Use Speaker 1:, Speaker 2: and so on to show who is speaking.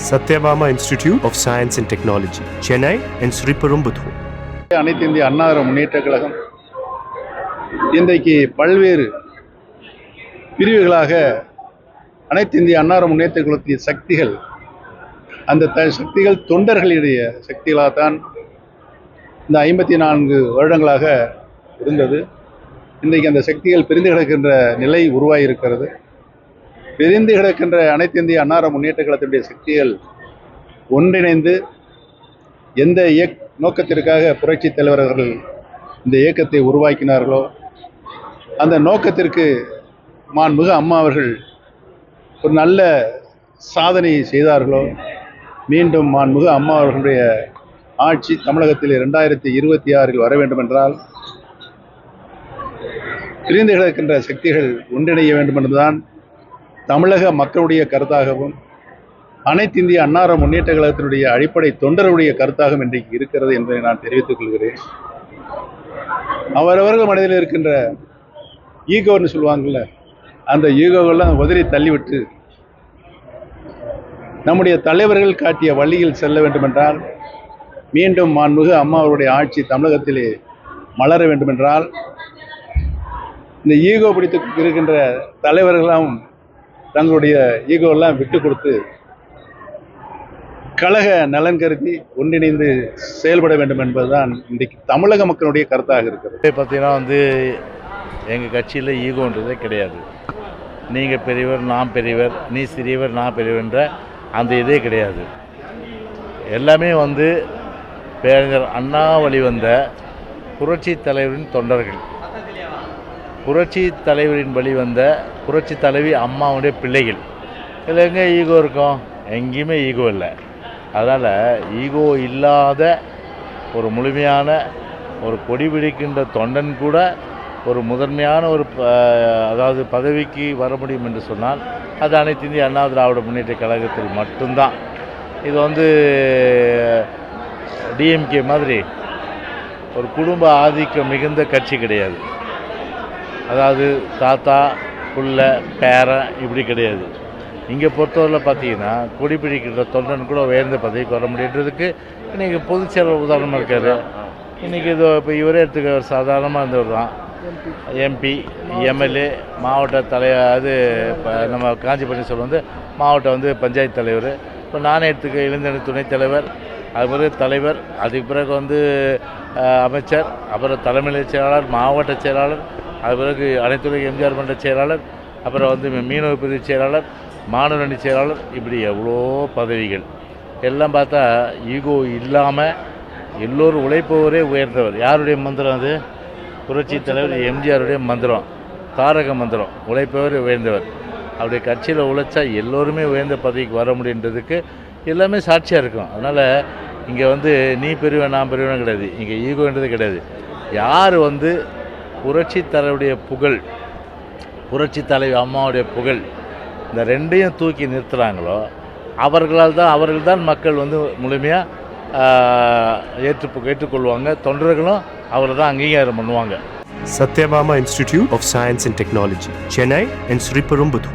Speaker 1: Satyabama Institute of Science and Technology, Chennai and Sriperumbudur.
Speaker 2: அனைத்து இந்திய அண்ணா திராவிட முன்னேற்றக் கழகம் இன்றைக்கு பல்வேறு பிரிவுகளாக அனைத்து இந்திய அண்ணா திராவிட முன்னேற்றக் கழகத்தின் சக்திகள் அந்த சக்திகள் தொண்டர்களுடைய சக்திகளாகத்தான் இந்த 54 வருடங்களாக இருந்தது. இன்றைக்கு அந்த சக்திகள் பிரிந்து கிடக்கின்ற நிலை உருவாகி இருக்கிறது. பிரிந்து கிடக்கின்ற அனைத்து இந்திய அண்ணா திராவிட முன்னேற்றக் கழகத்தினுடைய சக்திகள் ஒன்றிணைந்து எந்த நோக்கத்திற்காக புரட்சி தலைவர்கள் இந்த இயக்கத்தை உருவாக்கினார்களோ அந்த நோக்கத்திற்கு மாண்புமிகு அம்மா அவர்கள் ஒரு நல்ல சாதனையை செய்தார்களோ மீண்டும் மாண்புமிகு அம்மா அவர்களுடைய ஆட்சி தமிழகத்தில் 2026 வர வேண்டும் என்றால் பிரிந்து கிடக்கின்ற சக்திகள் ஒன்றிணைய வேண்டும் என்பதுதான் தமிழக மக்களுடைய கருத்தாகவும் அனைத்து இந்திய அண்ணா திராவிட முன்னேற்ற கழகத்தினுடைய அடிப்படை தொண்டர்களுடைய கருத்தாகவும் இன்றைக்கு இருக்கிறது என்பதை நான் தெரிவித்துக் கொள்கிறேன். அவரவர்கள் மனதில் இருக்கின்ற ஈகோன்னு சொல்லுவாங்கள்ல, அந்த ஈகோவெல்லாம் உதறி தள்ளிவிட்டு நம்முடைய தலைவர்கள் காட்டிய வழியில் செல்ல வேண்டும் என்றால் மீண்டும் மாண்புமிகு அம்மா அவருடைய ஆட்சி தமிழகத்திலே மலர வேண்டும் என்றால் இந்த ஈகோ பிடித்து இருக்கின்ற தலைவர்களெல்லாம் தங்களுடைய ஈகோவெல்லாம் விட்டு கொடுத்து கழக நலன் கருதி ஒன்றிணைந்து செயல்பட வேண்டும் என்பதுதான் இன்றைக்கு தமிழக மக்களுடைய கருத்தாக இருக்கிறது.
Speaker 3: பார்த்தீங்கன்னா எங்கள் கட்சியில் ஈகோன்றதே கிடையாது. நீங்கள் பெரியவர், நான் பெரியவர், நீ சிறியவர், நான் பெரியவர்ன்ற அந்த இதே கிடையாது. எல்லாமே பேரறிஞர் அண்ணா வழி வந்த புரட்சி தலைவரின் தொண்டர்கள், புரட்சி தலைவரின் வழி வந்த புரட்சி தலைவி அம்மாவுடைய பிள்ளைகள். இதில் எங்கே ஈகோ இருக்கும்? எங்கேயுமே ஈகோ இல்லை. அதனால் ஈகோ இல்லாத ஒரு முழுமையான ஒரு கொடி பிடிக்கின்ற தொண்டன் கூட ஒரு முதன்மையான அதாவது பதவிக்கு வர முடியும் என்று சொன்னால் அது அனைத்து இந்திய அண்ணா திராவிட முன்னேற்ற கழகத்தில் மட்டும்தான். இது டிஎம்கே மாதிரி ஒரு குடும்ப ஆதிக்கம் மிகுந்த கட்சி கிடையாது. அதாவது தாத்தா புள்ள பேரன் இப்படி கிடையாது. இங்கே பொறுத்தவரையில் பார்த்தீங்கன்னா கொடி பிடிக்கின்ற தொண்டன் கூட உயர்ந்த பதவிக்கு வர முடியுன்றதுக்கு இன்றைக்கி பொதுச் செயலர் உதாரணமாக இருக்கார். இன்றைக்கி இப்போ இவரே எடுத்துக்க சாதாரணமாக இருந்தவர் தான். எம்பி, எம்எல்ஏ, மாவட்ட அது இப்போ நம்ம காஞ்சிபுரம் சொல்ல மாவட்ட பஞ்சாயத்து தலைவர். இப்போ நானே எடுத்துக்க இளைஞரணி துணைத் தலைவர், அது பிறகு தலைவர், அதுக்கு பிறகு அமைச்சர், அப்புறம் தலைமை செயலாளர், மாவட்ட செயலாளர், அது பிறகு அனைத்துறை எம்ஜிஆர் மன்ற செயலாளர், அப்புறம் மீனவ பிரிவு செயலாளர், மாணவரணி செயலாளர், இப்படி எவ்வளோ பதவிகள் எல்லாம் பார்த்தா ஈகோ இல்லாமல் எல்லோரும் உழைப்பவரே உயர்ந்தவர். யாருடைய மந்திரம் அது? புரட்சி தலைவர் எம்ஜிஆருடைய மந்திரம், தாரக மந்திரம், உழைப்பவரே உயர்ந்தவர். அவருடைய கட்சியில் உழைச்சா எல்லோருமே உயர்ந்த பதவிக்கு வர முடியுன்றதுக்கு எல்லாமே சாட்சியாக இருக்கும். அதனால் இங்கே நீ பெரியவன் நான் பெரியவன் கிடையாது, இங்கே ஈகோன்றது கிடையாது. யார் புரட்சி தலைவருடைய புகழ், புரட்சி தலைவி அம்மாவுடைய புகழ், இந்த ரெண்டையும் தூக்கி நிறுத்துகிறாங்களோ அவர்கள் தான் மக்கள் முழுமையாக ஏற்றுக்கொள்வாங்க. தொண்டர்களும் அவரை தான் அங்கீகாரம் பண்ணுவாங்க.
Speaker 1: Satyabama Institute of Science and Technology, Chennai and Sriperumbudur.